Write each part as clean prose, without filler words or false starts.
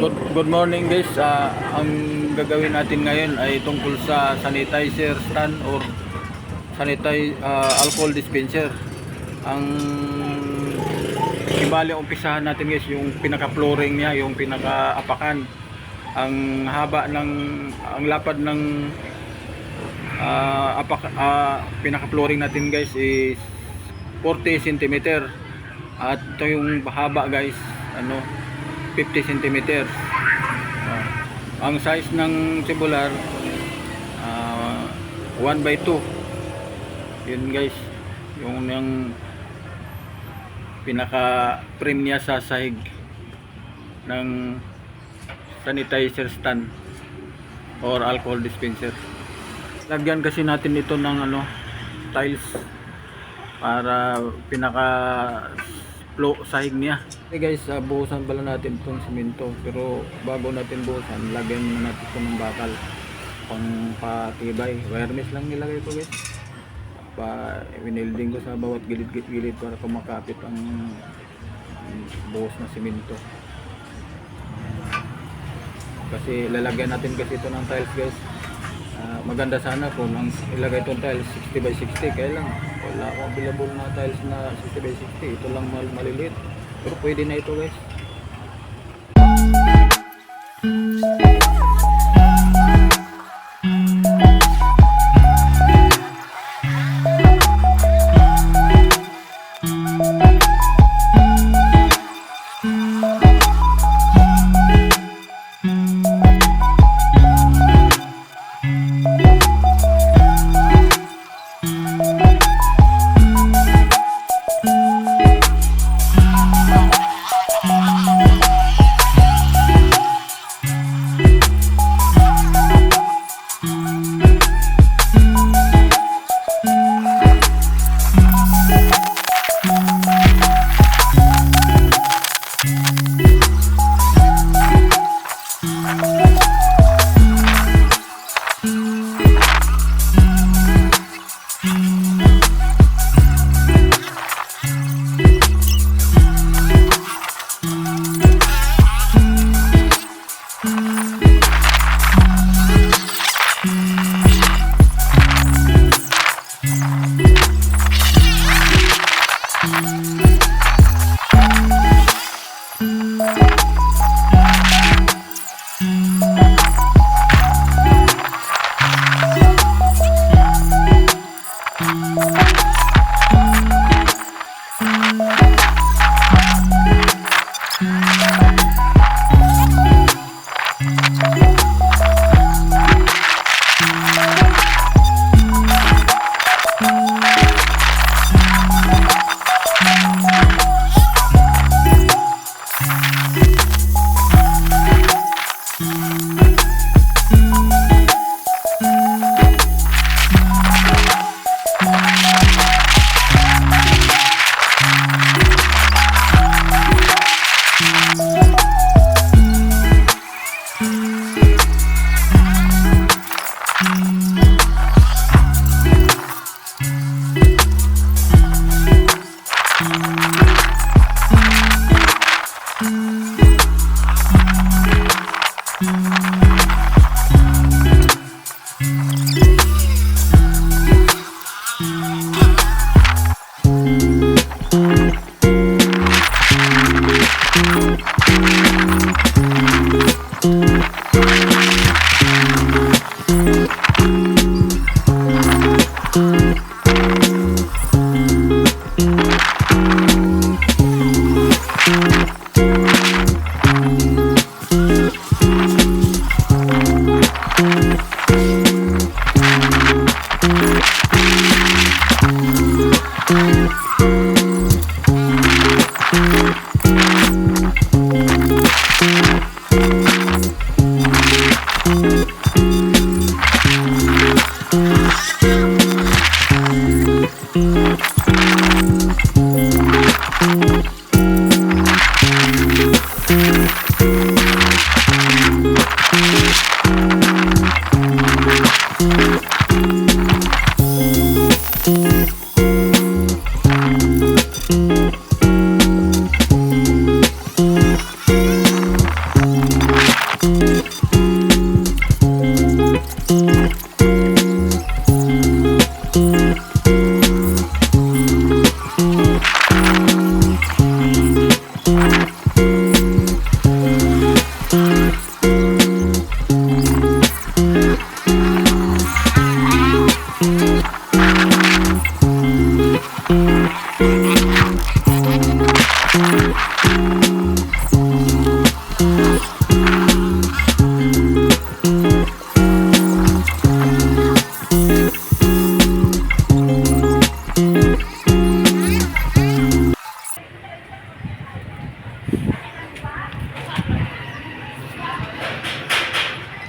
Good morning guys. Ang gagawin natin ngayon ay tungkol sa sanitizer stand or alcohol dispenser. Ang ibali umpisahan natin guys yung pinaka-flooring niya, yung pinaka-apakan. Ang lapad ng pinaka-flooring natin guys is 40 cm. At ito yung haba guys, 50 cm. Ang size ng tubular 1/2. Yun guys, yung pinaka frame niya sa sahig ng sanitizer stand or alcohol dispenser. Lagyan kasi natin ito ng tiles para pinaka sahig niya. Okay guys, buhusan pala natin itong simento, pero bago natin buhusan, lagyan muna natin ito ng bakal pang patibay. Wire mesh lang nilagay ko guys, winilding ko sa bawat gilid para kumakapit ang buhos na simento. Kasi lalagyan natin kasi ito ng tiles guys. Maganda sana kung ang ilagay itong tiles 60x60, kaya lang wala akong available na tiles na 60x60. Ito lang maliliit, pero pwede na ito guys.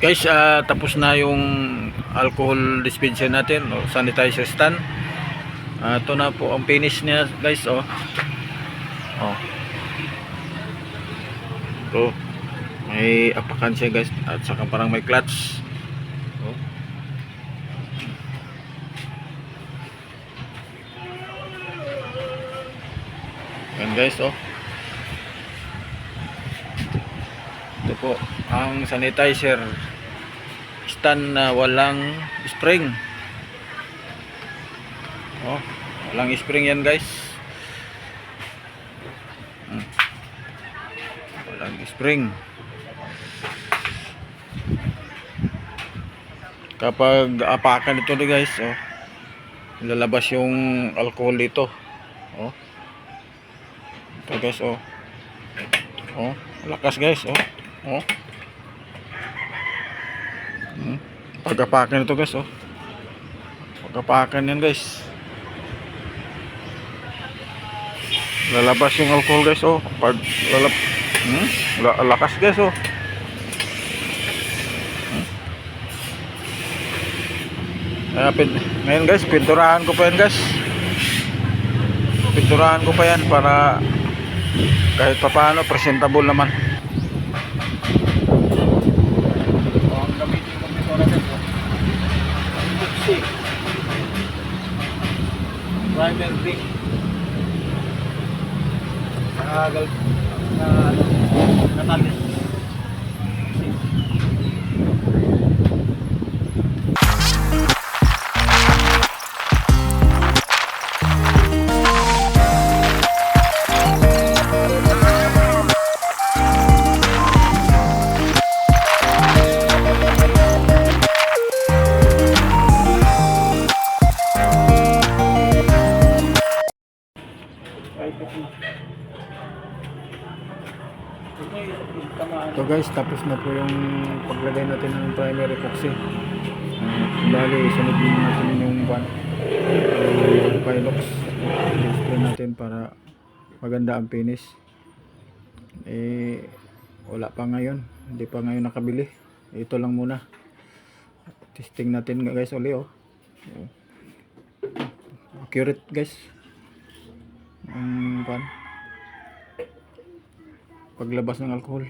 Guys, tapos na yung alcohol dispenser natin o sanitizer stand. Ito na po ang finish niya guys, oh. Oh. So, may apakan siya guys at saka parang may clutch. Oh. Yan guys, oh. Ito po ang sanitizer stand na walang spring. Oh, walang spring yan guys. Walang spring. Kapag apakan ito guys, oh, lalabas yung alcohol dito. Oh. Ito guys, oh. Oh, lakas guys, oh. Oh. Pag-apakan ito guys, oh. Pag-apakan yan guys. Lalabas yung alcohol guys, oh. Pag lakas guys, oh. Ngayon guys, pinturahan ko pa yan guys. Pinturahan ko pa yan para kahit papaano presentable naman. Ang gamitin ko pintura guys, oh. Primer brick. Natalis. So guys, tapos na po yung paglagay natin ng primary epoxy. Bali, sunod din natin yung Pilox. I-spray natin para maganda ang finish. Wala pa ngayon. Hindi pa ngayon nakabili. Ito lang muna. Testing natin guys uli, oh. Accurate guys. Ang paglabas ng alcohol.